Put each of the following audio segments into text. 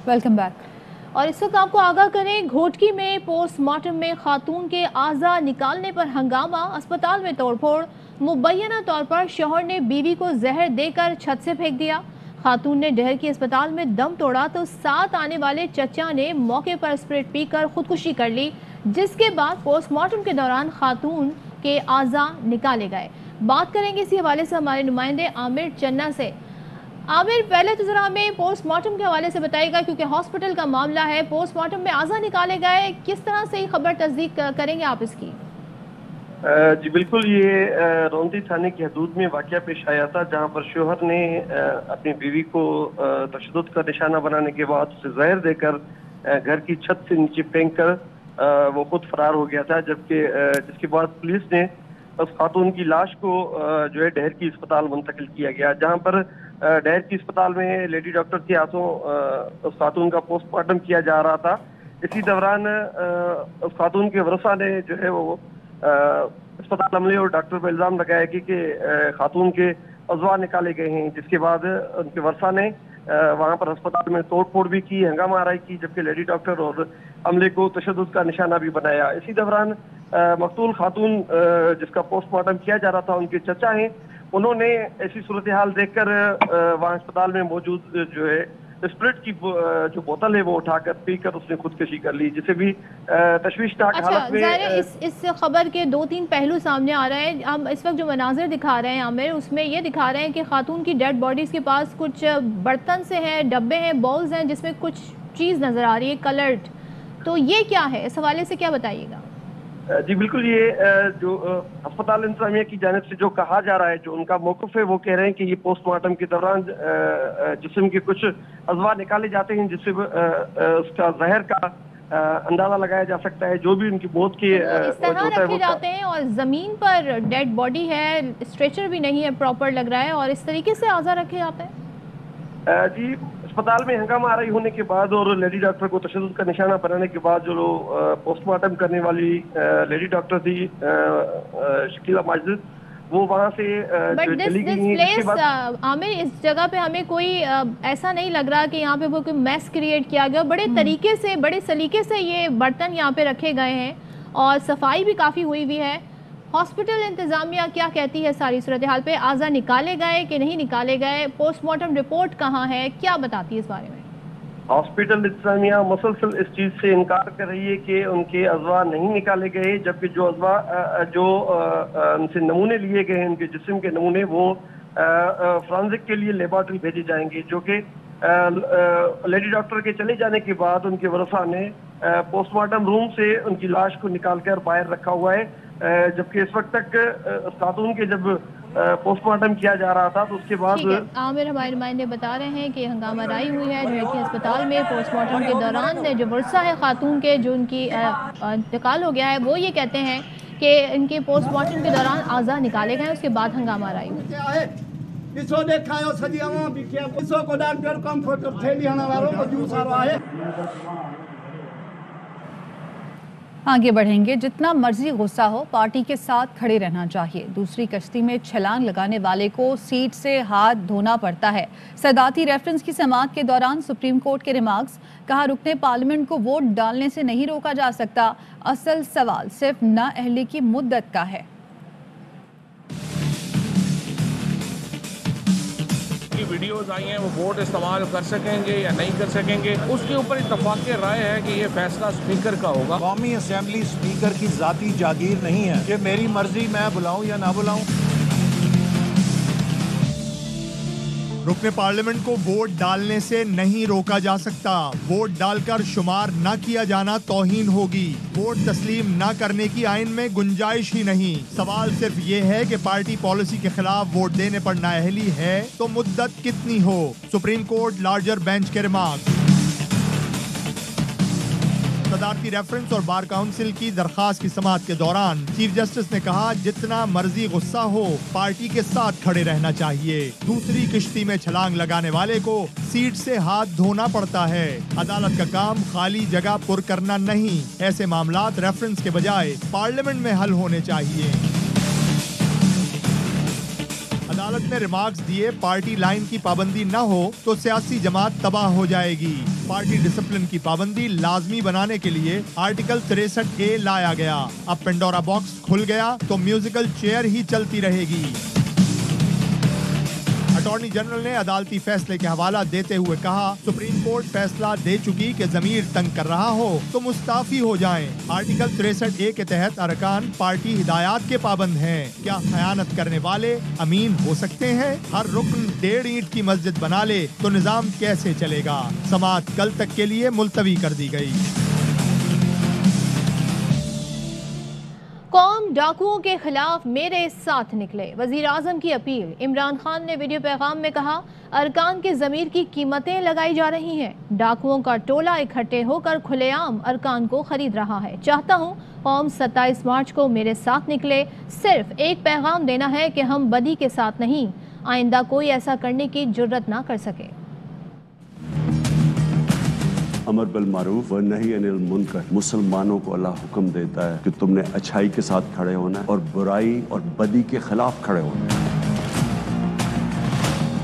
Welcome back. और इस वक्त आपको आगाह करें, घोटकी में पोस्टमार्टम में खातून के आज़ा निकालने पर हंगामा, अस्पताल में तोड़फोड़। मुबैना तौर पर शौहर ने बीवी को जहर देकर छत से फेंक दिया। खातून ने डहर की अस्पताल में दम तोड़ा तो साथ आने वाले चचा ने मौके पर स्प्रिट पीकर खुदकुशी कर ली, जिसके बाद पोस्टमार्टम के दौरान खातून के आज़ा निकाले गए। बात करेंगे इसी हवाले से हमारे नुमाइंदे आमिर चन्ना से। आमिर, पहले तो जरा हमें पोस्टमार्टम के हवाले से बताइएगा, क्योंकि हॉस्पिटल का मामला है। पोस्टमार्टम में आज़ा निकाले गए, किस तरह से ये खबर तस्दीक करेंगे आप इसकी? जी बिल्कुल, ये रौंदी थाने की हदूद में वाकया पेश आया था, जहां पर शोहर ने अपनी बीवी को तशद्दुद का निशाना बनाने के बाद उसे जहर देकर घर की छत से नीचे फेंक कर वो खुद फरार हो गया था। जबकि जिसके बाद पुलिस ने उस खातून की लाश को जो है डहर की अस्पताल मुंतकिल किया गया, जहां पर डहर की अस्पताल में लेडी डॉक्टर के हाथों उस खातून का पोस्टमार्टम किया जा रहा था। इसी दौरान उस खातून के वरसा ने जो है वो अस्पताल अमले और डॉक्टर पर इल्जाम लगाया कि खातून के अजवा निकाले गए हैं, जिसके बाद उनके वरसा ने वहां पर अस्पताल में तोड़फोड़ भी की, हंगामा आराई की, जबकि लेडी डॉक्टर और अमले को तशद्दुद का निशाना भी बनाया। इसी दौरान मकतूल खातून जिसका पोस्टमार्टम किया जा रहा था, उनके चचा हैं, उन्होंने ऐसी सूरत हाल देखकर वहां अस्पताल में मौजूद जो है स्प्रिट की जो बोतल है वो उठाकर पीकर उसने खुदकुशी कर ली, जिसे भी तशवीशनाक हालत में। इस खबर के दो तीन पहलू सामने आ रहे हैं। हम इस वक्त जो मनाजिर दिखा रहे हैं आमिर, उसमें ये दिखा रहे हैं कि खातून की डेड बॉडीज के पास कुछ बर्तन से हैं, डब्बे हैं, बॉल्स हैं, जिसमें कुछ चीज़ नज़र आ रही है कलर्ड। तो ये क्या है, इस हवाले से क्या बताइएगा? जी बिल्कुल, ये जो अस्पताल इंतजामिया की जानिब से जो कहा जा रहा है, जो उनका मौक़िफ़ है, वो कह रहे हैं कि ये पोस्टमार्टम के दौरान जिस्म के कुछ अज़वा निकाले जाते हैं, जिससे उसका जहर का अंदाजा लगाया जा सकता है। जो भी उनकी मौत के इस तरह रखे जाते हैं और ज़मीन पर डेड बॉडी है, स्ट्रेचर भी नहीं है प्रॉपर लग रहा है, और इस तरीके से आज़ा रखे जाते हैं। जी, अस्पताल में हंगामा आराई होने के बाद और लेडी डॉक्टर को तशद्दुद का निशाना बनाने के बाद जो पोस्टमार्टम करने वाली लेडी डॉक्टर थी शकीला माजिद, वो वहां से चली गई। आमिर, इस जगह पे हमें कोई ऐसा नहीं लग रहा कि यहाँ पे वो कोई मैस क्रिएट किया गया। बड़े तरीके से, बड़े सलीके से ये बर्तन यहाँ पे रखे गए हैं और सफाई भी काफ़ी हुई हुई है। हॉस्पिटल इंतज़ामिया क्या कहती है सारी सूरत हाल पे? आज़ा निकाले गए कि नहीं निकाले गए? पोस्टमार्टम रिपोर्ट कहाँ है, क्या बताती है इस बारे में? हॉस्पिटल इंतज़ामिया मुसलसल इस चीज़ से इनकार कर रही है कि उनके अजवा नहीं निकाले गए, जबकि जो अजवा जो उनसे नमूने लिए गए हैं, उनके जिस्म के नमूने, वो फॉरेंसिक के लिए लेबॉर्ट्री भेजे जाएंगे, जो कि लेडी डॉक्टर के चले जाने के बाद उनके वरसा ने पोस्टमार्टम रूम से उनकी लाश को निकालकर बाहर रखा हुआ है। जबकि इस वक्त तक खातून के जब पोस्टमार्टम किया जा रहा था तो उसके बाद आमिर, हमारे नुमाइंदे बता रहे हैं कि हंगामा आराई हुई है जो कि अस्पताल में पोस्टमार्टम के दौरान जो वर्षा है खातून के, जो उनकी इंतकाल हो गया है, वो ये कहते हैं कि इनके पोस्टमार्टम के दौरान आज़ा निकाले गए, उसके बाद हंगामा आराई हुई। आगे बढ़ेंगे। जितना मर्जी गुस्सा हो, पार्टी के साथ खड़े रहना चाहिए। दूसरी कश्ती में छलांग लगाने वाले को सीट से हाथ धोना पड़ता है। सदाती रेफरेंस की समाअत के दौरान सुप्रीम कोर्ट के रिमार्क्स, कहा रुकने पार्लियामेंट को वोट डालने से नहीं रोका जा सकता, असल सवाल सिर्फ नाअहली की मुद्दत का है। वीडियोस आई हैं, वो वोट इस्तेमाल कर सकेंगे या नहीं कर सकेंगे, उसके ऊपर इत्तफाक राय है कि ये फैसला स्पीकर का होगा। कौमी असेंबली स्पीकर की जाती जागीर नहीं है कि मेरी मर्जी मैं बुलाऊं या ना बुलाऊं। रुकने पार्लियामेंट को वोट डालने से नहीं रोका जा सकता। वोट डालकर शुमार न किया जाना तौहीन होगी। वोट तस्लीम न करने की आइन में गुंजाइश ही नहीं। सवाल सिर्फ ये है कि पार्टी पॉलिसी के खिलाफ वोट देने पर नाअहली है तो मुद्दत कितनी हो। सुप्रीम कोर्ट लार्जर बेंच के रिमार्क। सदारती रेफरेंस और बार काउंसिल की दरखास्त की समाअत के दौरान चीफ जस्टिस ने कहा जितना मर्जी गुस्सा हो, पार्टी के साथ खड़े रहना चाहिए। दूसरी किश्ती में छलांग लगाने वाले को सीट से हाथ धोना पड़ता है। अदालत का काम खाली जगह पुर करना नहीं। ऐसे मामलात रेफरेंस के बजाय पार्लियामेंट में हल होने चाहिए। अदालत अदालत ने रिमार्क्स दिए, पार्टी लाइन की पाबंदी न हो तो सियासी जमात तबाह हो जाएगी। पार्टी डिसिप्लिन की पाबंदी लाजमी बनाने के लिए आर्टिकल 63A लाया गया। अब पेंडोरा बॉक्स खुल गया तो म्यूजिकल चेयर ही चलती रहेगी। अटॉर्नी जनरल ने अदालती फैसले के हवाला देते हुए कहा, सुप्रीम कोर्ट फैसला दे चुकी कि जमीर तंग कर रहा हो तो मुस्ताफी हो जाएं। आर्टिकल 63A के तहत अरकान पार्टी हिदायत के पाबंद हैं। क्या खयानत करने वाले अमीन हो सकते हैं? हर रुकन 1.5 ईंट की मस्जिद बना ले तो निजाम कैसे चलेगा? समाअत कल तक के लिए मुलतवी कर दी गई। कौम डाकुओं के खिलाफ मेरे साथ निकले, वजीर आजम की अपील। इमरान खान ने वीडियो पैगाम में कहा, अरकान के जमीर की कीमतें लगाई जा रही हैं। डाकुओं का टोला इकट्ठे होकर खुलेआम अरकान को खरीद रहा है। चाहता हूँ कौम 27 मार्च को मेरे साथ निकले। सिर्फ एक पैगाम देना है कि हम बदी के साथ नहीं, आइंदा कोई ऐसा करने की जुर्रत ना कर सके। अमर बिल मारूफ व नही अनिल मुनकर, मुसलमानों को अल्लाह हुक्म देता है कि तुमने अच्छाई के साथ खड़े होना है और बुराई और बदी के खिलाफ खड़े होना है।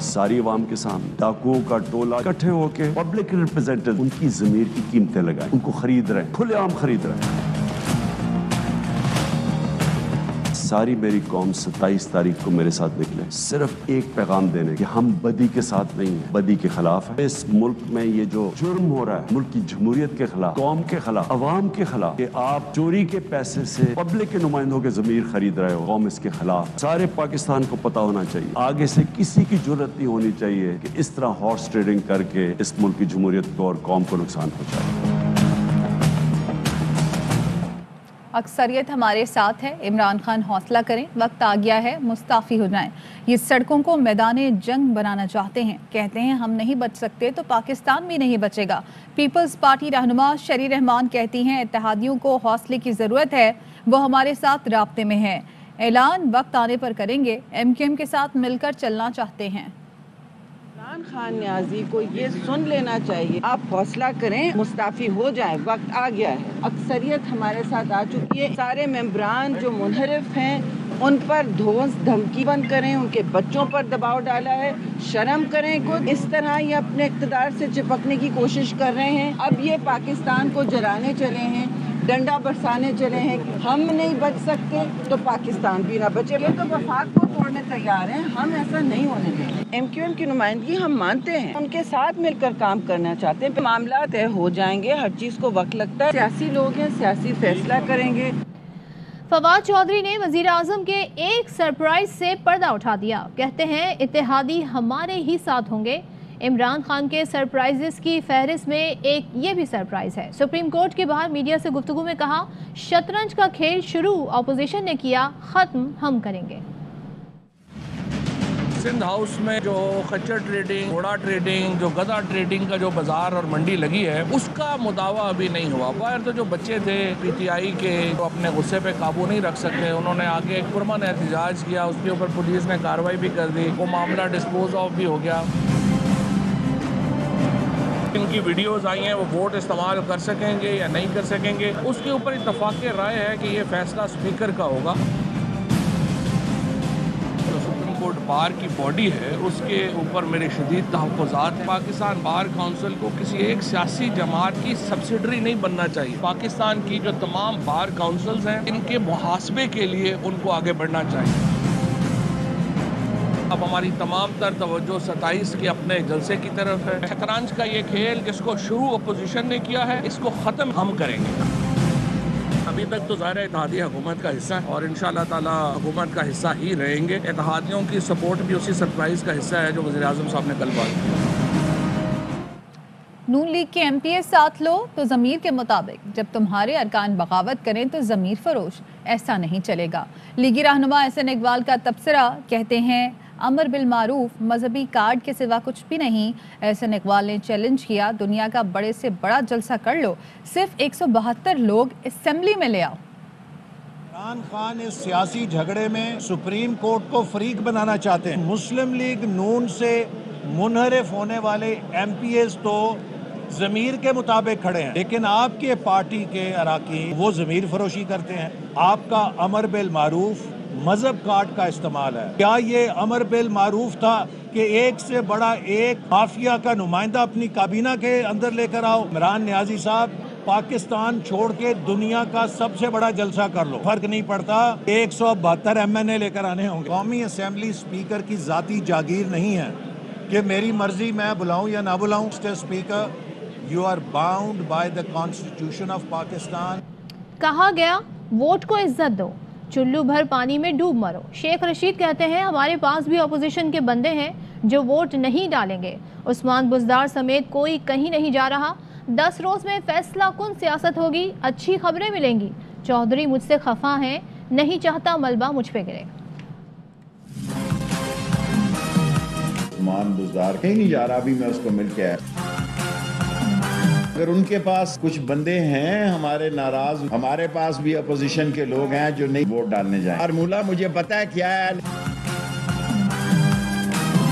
सारी अवाम के सामने डाकुओं का टोला इकट्ठे होकर पब्लिक रिप्रेजेंटेटिव उनकी जमीर की कीमतें लगाएं, उनको खरीद रहे हैं, खुलेआम खरीद रहे हैं। सारी मेरी कौम 27 तारीख को मेरे साथ निकले, सिर्फ एक पैगाम देने कि हम बदी के साथ नहीं हैं, बदी के खिलाफ है। इस मुल्क में ये जो जुर्म हो रहा है, मुल्क की जमहूरियत के खिलाफ, कौम के खिलाफ, अवाम के खिलाफ, कि आप चोरी के पैसे से पब्लिक के नुमाइंदों के जमीर खरीद रहे हो, कौम इसके खिलाफ। सारे पाकिस्तान को पता होना चाहिए, आगे से किसी की जरूरत नहीं होनी चाहिए कि इस तरह हॉर्स ट्रेडिंग करके इस मुल्क की जमहूरियत को और कौम को नुकसान पहुंचाए। अक्सरियत हमारे साथ है, इमरान खान हौसला करें, वक्त आ गया है मुस्ताफ़ी हो जाएं। ये सड़कों को मैदान जंग बनाना चाहते हैं, कहते हैं हम नहीं बच सकते तो पाकिस्तान भी नहीं बचेगा। पीपल्स पार्टी रहनुमा शरी रहमान कहती हैं इत्तेहादियों को हौसले की ज़रूरत है, वो हमारे साथ राब्ते में है, ऐलान वक्त आने पर करेंगे, MQM के साथ मिलकर चलना चाहते हैं। इमरान खान न्याजी को ये सुन लेना चाहिए, आप हौसला करें, मुस्ताफी हो जाए, वक्त आ गया है। अक्सरियत हमारे साथ आ चुकी है, सारे मेंबरान जो मुनहरिफ हैं उन पर धोस धमकी बंद करें, उनके बच्चों पर दबाव डाला है, शर्म करें। खुद इस तरह ये अपने इक़्तिदार से चिपकने की कोशिश कर रहे हैं। अब ये पाकिस्तान को जलाने चले हैं, डंडा बरसाने चले हैं। हम नहीं बच सकते तो पाकिस्तान भी ना बचे। ये तो वफाक को तोड़ने तैयार हैं, हम ऐसा नहीं होने देंगे। MQM की नुमाइंदगी हम मानते हैं, उनके साथ मिलकर काम करना चाहते हैं। मामला तय हो जाएंगे, हर चीज को वक्त लगता है, सियासी लोग हैं, सियासी फैसला करेंगे। फवाद चौधरी ने वजीर आजम के एक सरप्राइज से पर्दा उठा दिया, कहते हैं इत्तेहादी हमारे ही साथ होंगे। इमरान खान के सरप्राइजेस की फहरिस्त में एक ये भी सरप्राइज है। सुप्रीम कोर्ट के बाहर मीडिया से गुफ्तगू में कहा, शतरंज का खेल शुरू अपोजिशन ने किया, खत्म हम करेंगे। सिंध हाउस में जो खच्चर ट्रेडिंग, घोड़ा ट्रेडिंग, जो गधा ट्रेडिंग का जो बाजार और मंडी लगी है, उसका मुदावा अभी नहीं हुआ। बाहर तो जो बच्चे थे PTI के, जो अपने गुस्से पे काबू नहीं रख सकते, उन्होंने आगे एक पुरअमन एहतजाज किया, उसके ऊपर पुलिस ने कार्रवाई भी कर दी, वो मामला डिस्पोज ऑफ भी हो गया। इनकी वीडियोस आई हैं, वो वोट इस्तेमाल कर सकेंगे या नहीं कर सकेंगे, उसके ऊपर इत्तफाक़ राय है कि ये फैसला स्पीकर का होगा। जो सुप्रीम कोर्ट बार की बॉडी है, उसके ऊपर मेरे शदीद तहफ़्फ़ुज़ात हैं। पाकिस्तान बार काउंसिल को किसी एक सियासी जमात की सब्सिडरी नहीं बनना चाहिए। पाकिस्तान की जो तमाम बार काउंसिल्स हैं, इनके मुहासबे के लिए उनको आगे बढ़ना चाहिए। अब हमारी तमाम तर तवज्जो 27 के अपने जलसे की तरफ है। शतरंज का ये खेल जिसको शुरू अपोजिशन ने किया है, इसको ख़त्म हम करेंगे। अभी तक तो ज़ाहिर है इत्तेहादी हुकूमत का हिस्सा है और इंशाअल्लाह ताला हुकूमत का हिस्सा ही रहेंगे। इत्तेहादियों की सपोर्ट भी उसी सरप्राइज़ का हिस्सा है जो वज़ीर आज़म साहब ने कल बात की। नून लीग के MPA साथ लो तो ज़मीर के मुताबिक, जब तुम्हारे अरकान बगावत करें तो ज़मीर फरोश, ऐसा नहीं चलेगा। लीगी रहनुमा एहसन इकबाल का तबसरा, कहते हैं अमर बिल मारूफ मजहबी कार्ड के सिवा कुछ भी नहीं। एहसन इकबाल ने चैलेंज किया, दुनिया का बड़े से बड़ा जलसा कर लो, सिर्फ 172 लोग असेंबली में ले आओ। इमरान खान इस सियासी झगड़े में सुप्रीम कोर्ट को फरीक बनाना चाहते हैं। मुस्लिम लीग नून से मुनहरिफ होने वाले MPAs तो ज़मीर के मुताबिक खड़े हैं, लेकिन आपके पार्टी के अराकीन वो ज़मीर फरोशी करते हैं। आपका अमर बिल मारूफ मजहब कार्ड का इस्तेमाल है। क्या ये अमर बिल मारूफ था कि एक से बड़ा एक माफिया का नुमाइंदा अपनी काबीना के अंदर लेकर आओ? इमरान नियाजी साहब, पाकिस्तान छोड़ के दुनिया का सबसे बड़ा जलसा कर लो, फर्क नहीं पड़ता। 172 MNA लेकर आने होंगे। कौमी असेंबली स्पीकर की जाती जागीर नहीं है कि मेरी मर्जी मैं बुलाऊं या ना बुलाऊं। Mister speaker, you are bound by the constitution of Pakistan. कहा गया वोट को इज्जत दो, चुल्लू भर पानी में डूब मरो। शेख रशीद कहते हैं हमारे पास भी अपोजिशन के बंदे हैं जो वोट नहीं डालेंगे। उस्मान बुजदार समेत कोई कहीं नहीं जा रहा। 10 रोज में फैसला कुन सियासत होगी, अच्छी खबरें मिलेंगी। चौधरी मुझसे खफा हैं, नहीं चाहता मलबा मुझ पे गिरे। उस्मान बुजदार कहीं नहीं जा रहा, अभी मैं उसको मिल के आया। अगर उनके पास कुछ बंदे हैं हमारे नाराज, हमारे पास भी अपोजिशन के लोग हैं जो नहीं वोट डालने जाए। फार्मूला मुझे पता है क्या है।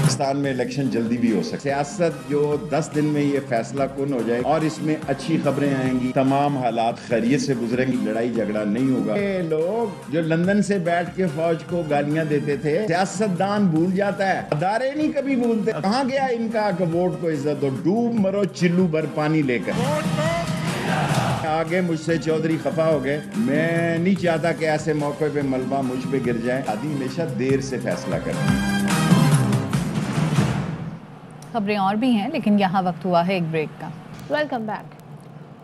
पाकिस्तान में इलेक्शन जल्दी भी हो सकती है। सियासत जो 10 दिन में ये फैसला कुन हो जाए और इसमें अच्छी खबरें आएंगी, तमाम हालात खैरियत से गुजरेंगी, लड़ाई झगड़ा नहीं होगा। ये लोग जो लंदन से बैठ के फौज को गालियां देते थे, सियासतदान भूल जाता है, अदारे नहीं कभी भूलते। कहाँ गया इनका कि वोट को इज्जत दो, डूब मरो चिल्लू भर पानी लेकर। आगे मुझसे चौधरी खफा हो गए। मैं नहीं चाहता कि ऐसे मौके पे मलबा मुझ पे गिर जाए। आदमी हमेशा देर से फैसला करते। खबरें और भी हैं, लेकिन यहाँ वक्त हुआ है एक ब्रेक का। Welcome back.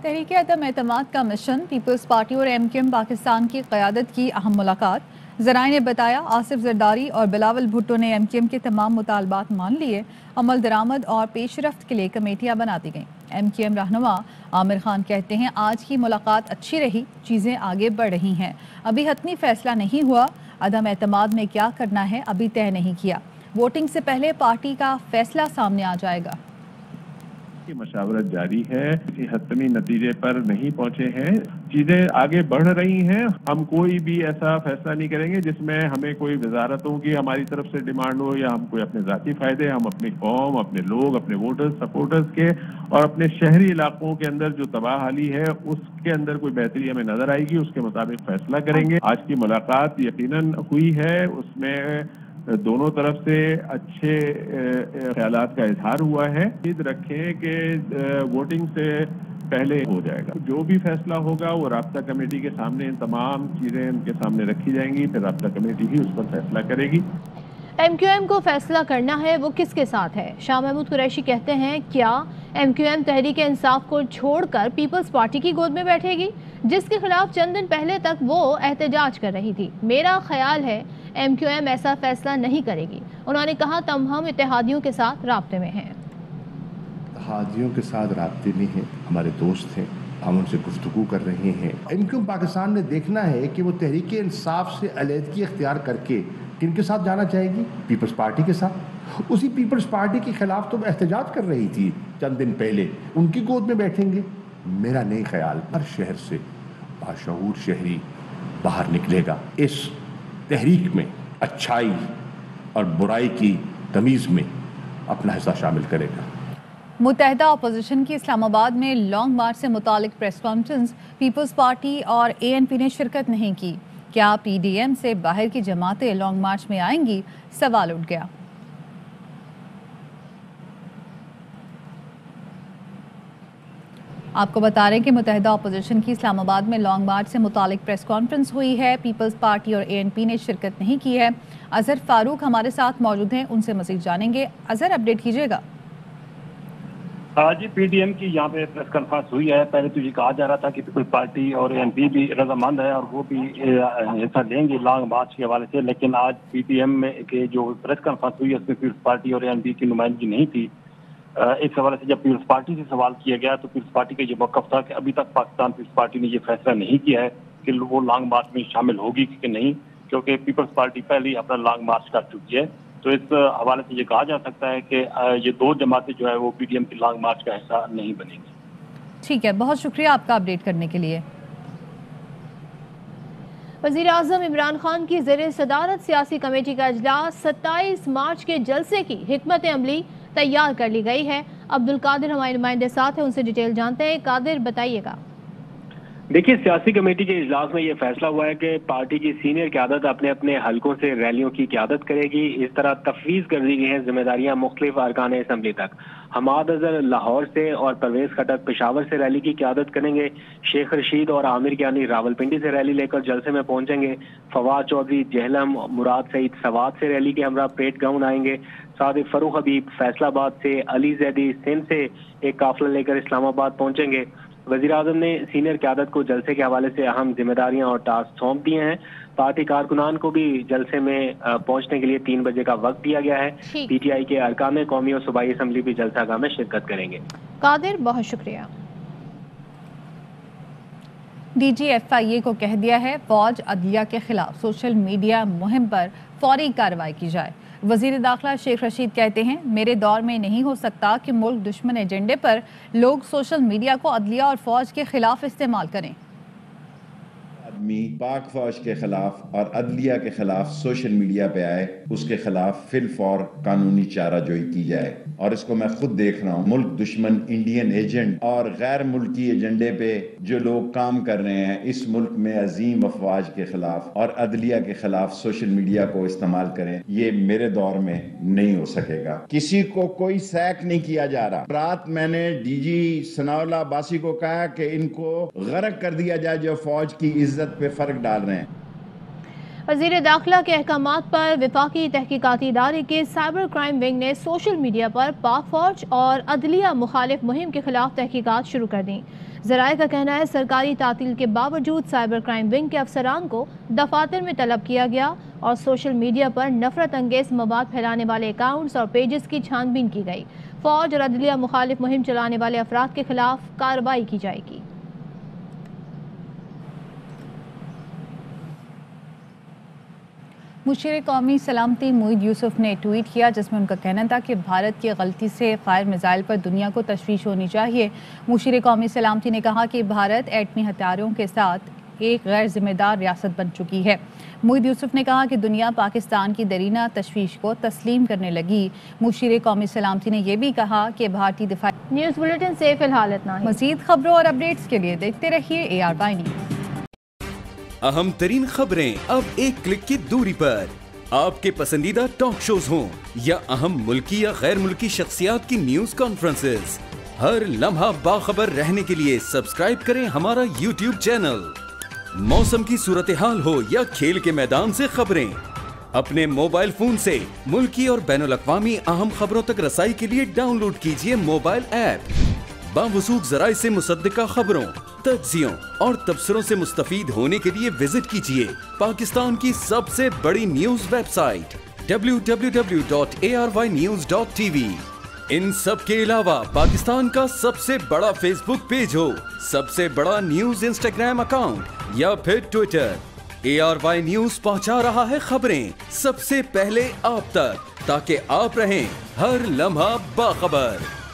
तहरीक अदम एतमाद का मिशन, पीपल्स पार्टी और MQM पाकिस्तान की क़यादत की अहम मुलाकात। ज़राए ने बताया आसिफ जरदारी और बिलावल भुट्टो ने MQM के तमाम मुतालबात मान लिए। अमल दरामद और पेशरफ्त के लिए कमेटियाँ बना दी गईं। MQM रहनुमा आमिर खान कहते हैं आज की मुलाकात अच्छी रही, चीज़ें आगे बढ़ रही हैं। अभी हतमी फैसला नहीं हुआ, अदम एतमाद में क्या करना है अभी तय नहीं किया। वोटिंग से पहले पार्टी का फैसला सामने आ जाएगा। मशावरत जारी है, किसी हतमी नतीजे पर नहीं पहुंचे हैं, चीजें आगे बढ़ रही हैं। हम कोई भी ऐसा फैसला नहीं करेंगे जिसमें हमें कोई वजारतों की हमारी तरफ से डिमांड हो या हम कोई अपने जाती फायदे, हम अपनी कौम, अपने लोग, अपने वोटर्स, सपोर्टर्स के और अपने शहरी इलाकों के अंदर जो तबाहाली है उसके अंदर कोई बेहतरी हमें नजर आएगी, उसके मुताबिक फैसला करेंगे। आज की मुलाकात यकीनन हुई है, उसमें दोनों तरफ से अच्छे ख्यालात का इजहार हुआ है। उम्मीद रखें कि वोटिंग से पहले हो जाएगा। जो भी फैसला होगा वो राब्ता कमेटी के सामने तमाम चीजें उनके सामने रखी जाएंगी, फिर राब्ता कमेटी ही उस पर फैसला करेगी। MQM को फैसला करना है वो किसके साथ है। शाह महमूद कुरैशी कहते हैं क्या MQM तहरीक इंसाफ को छोड़कर पीपल्स पार्टी की गोद में बैठेगी, जिसके खिलाफ चंद दिन पहले तक वो एहतजाज कर रही थी। मेरा ख्याल है MQM ऐसा फैसला नहीं करेगी। उन्होंने कहा हम इत्तेहादियों के साथ राब्ते में हैं। इत्तेहादियों के साथ राब्ते में हैं, हमारे दोस्त हैं, हम उनसे गुफ्तगू कर रहे हैं। MQM पाकिस्तान ने देखना है कि वो तहरीक इंसाफ से अलहदगी इख्तियार करके किनके साथ जाना चाहेगी, पीपल्स पार्टी के साथ। उसी पीपल्स पार्टी के खिलाफ तो एहतजाज कर रही थी चंद दिन पहले, उनकी गोद में बैठेंगे। मेरा नहीं ख्याल हर शहर से बाशऊर शहरी बाहर निकलेगा, इस तहरीक में अच्छाई और बुराई की तमीज़ में अपना हिस्सा शामिल करेगा। मुत्तहिदा अपोजिशन की इस्लामाबाद में लॉन्ग मार्च से मुतालिक प्रेस कॉन्फ्रेंस, पीपल्स पार्टी और ANP ने शिरकत नहीं की। क्या PDM से बाहर की जमातें लॉन्ग मार्च में आएंगी, सवाल उठ गया। आपको बता रहे हैं कि मुत्तहिदा अपोजिशन की इस्लामाबाद में लॉन्ग मार्च से मुतालिक प्रेस कॉन्फ्रेंस हुई है। पीपल्स पार्टी और ANP ने शिरकत नहीं की है। अजहर फारूक हमारे साथ मौजूद हैं, उनसे मज़ीद जानेंगे। अजहर, अपडेट कीजिएगा। आज PDM की यहाँ पे प्रेस कॉन्फ्रेंस हुई है। पहले तो ये कहा जा रहा था कि पीपल्स पार्टी और ANP भी रजामंद है और वो भी हिस्सा लेंगे लॉन्ग मार्च के हवाले से, लेकिन आज PDM में के जो प्रेस कॉन्फ्रेंस हुई है उसमें पीपल्स पार्टी और ANP की नुमाइंदगी नहीं थी। इस हवाले से जब पीपल्स पार्टी से सवाल किया गया तो पीपल्स पार्टी का ये मौक़िफ़ था कि अभी तक पाकिस्तान पीपल्स पार्टी ने ये फैसला नहीं किया है कि वो लॉन्ग मार्च में शामिल होगी कि नहीं, क्योंकि पीपल्स पार्टी पहले ही अपना लॉन्ग मार्च कर चुकी है। तो इस हवाले से ये कहा जा सकता है कि ये दो जमातें जो है वो PDM की लॉन्ग मार्च का हिस्सा नहीं बनेंगी। ठीक है, बहुत शुक्रिया आपका अपडेट करने के लिए। वज़ीर आज़म इमरान खान की ज़ेरे सदारत सियासी कमेटी का इजलास 27 मार्च के जलसे की हिकमत अमली तैयार कर ली गई है। अब्दुल कादिर हमारे नुमाइंदे साथ हैं, उनसे डिटेल जानते हैं। कादिर, बताइएगा। देखिए, सियासी कमेटी के इजलास में ये फैसला हुआ है कि पार्टी की सीनियर क़यादत अपने अपने हलकों से रैलियों की क़यादत करेगी। इस तरह तफवीज़ कर दी गई हैं जिम्मेदारियां मुख्तलिफ अरकान असम्बली तक। हमाद अजहर लाहौर से और परवेज खटक पेशावर से रैली की क़यादत करेंगे। शेख रशीद और आमिर कियानी रावलपिंडी से रैली लेकर जलसे में पहुंचेंगे। फवाद चौधरी जेहलम, मुराद सईद सवात से रैली के हमरा परेड ग्राउंड आएंगे। सादिक फरूख हबीब फैसलाबाद से, अली जैदी सिंध से एक काफिला लेकर इस्लामाबाद पहुंचेंगे। वज़ीर आज़म ने सीनियर क़यादत को जलसे के हवाले से अहम जिम्मेदारियां और टास्क सौंप दिए हैं। पार्टी कारकुनान को भी जलसे में पहुंचने के लिए 3 बजे का वक्त दिया गया है। PTI के अरकान कौमी और सूबाई असम्बली भी जलसागाह में शिरकत करेंगे। कादिर, बहुत शुक्रिया। DG FIA को कह दिया है फौज अदलिया के खिलाफ सोशल मीडिया मुहिम पर फौरी कार्रवाई की जाए। वजीर दाखिला शेख रशीद कहते हैं, मेरे दौर में नहीं हो सकता कि मुल्क दुश्मन एजेंडे पर लोग सोशल मीडिया को अदलिया और फौज के खिलाफ इस्तेमाल करें। आदमी पाक फौज के खिलाफ और अदलिया के खिलाफ सोशल मीडिया पे आए, उसके खिलाफ फिल फौर कानूनी चाराजोई की जाए। और इसको मैं खुद देख रहा हूँ, मुल्क दुश्मन इंडियन एजेंट और गैर मुल्की एजेंडे पे जो लोग काम कर रहे हैं, इस मुल्क में अजीम अफवाज के खिलाफ और अदलिया के खिलाफ सोशल मीडिया को इस्तेमाल करें, ये मेरे दौर में नहीं हो सकेगा। किसी को कोई सैक नहीं किया जा रहा। रात मैंने DG सनाउल्लाह अब्बासी को कहा कि इनको गर्क कर दिया जाए जो फौज की इज्जत पे फर्क डाल रहे हैं। वज़ीर दाखिला के अहकामात पर विफाकी तहकीकाती इदारे के साइबर क्राइम विंग ने सोशल मीडिया पर पाक फौज और अदलिया मुखालिफ मुहिम के खिलाफ तहकीकात शुरू कर दी। ज़राए का कहना है सरकारी तातील के बावजूद साइबर क्राइम विंग के अफसरान को दफातर में तलब किया गया और सोशल मीडिया पर नफरत अंगेज मवाद फैलाने वाले अकाउंट्स और पेजेस की छानबीन की गई। फौज और अदलिया मुखालिफ मुहिम चलाने वाले अफराद के खिलाफ कार्रवाई की जाएगी। मुशीर कौमी सलामती मोईद यूसुफ ने ट्वीट किया जिसमें उनका कहना था कि भारत की गलती से फायर मिसाइल पर दुनिया को तशवीश होनी चाहिए। मुशीर कौमी सलामती ने कहा कि भारत एटमी हथियारों के साथ एक गैर जिम्मेदार रियासत बन चुकी है। मोईद यूसुफ ने कहा कि दुनिया पाकिस्तान की दरीना तशवीश को तस्लीम करने लगी। मुशीर कौमी सलामती ने यह भी कहा कि भारतीय दिफाई न्यूज़ बुलेटिन से फिलहाल इतना ही। मज़ीद खबरों और अपडेट्स के लिए देखते रहिए ARY न्यूज़। अहम तरीन खबरें अब एक क्लिक की दूरी पर। आपके पसंदीदा टॉक शोज हों या अहम मुल्की या गैर मुल्की शख्सियात की न्यूज कॉन्फ्रेंसेस, हर लम्हा बाखबर रहने के लिए सब्सक्राइब करें हमारा YouTube चैनल। मौसम की सूरत हाल हो या खेल के मैदान से खबरें, अपने मोबाइल फोन से मुल्की और बैनुल अक़वामी अहम खबरों तक रसाई के लिए डाउनलोड कीजिए मोबाइल ऐप। बावसूख ज़राए से मुसद्दिका खबरों, तज्ज़ियों और तबसरों से मुस्तफ़ीद होने के लिए विजिट कीजिए पाकिस्तान की सबसे बड़ी न्यूज वेबसाइट www.arynews.tv। इन सब के अलावा पाकिस्तान का सबसे बड़ा फेसबुक पेज हो, सबसे बड़ा न्यूज इंस्टाग्राम अकाउंट या फिर ट्विटर, ARY न्यूज पहुंचा रहा है खबरें सबसे पहले आप तक, ताकि आप रहें हर लम्हा बाखबर।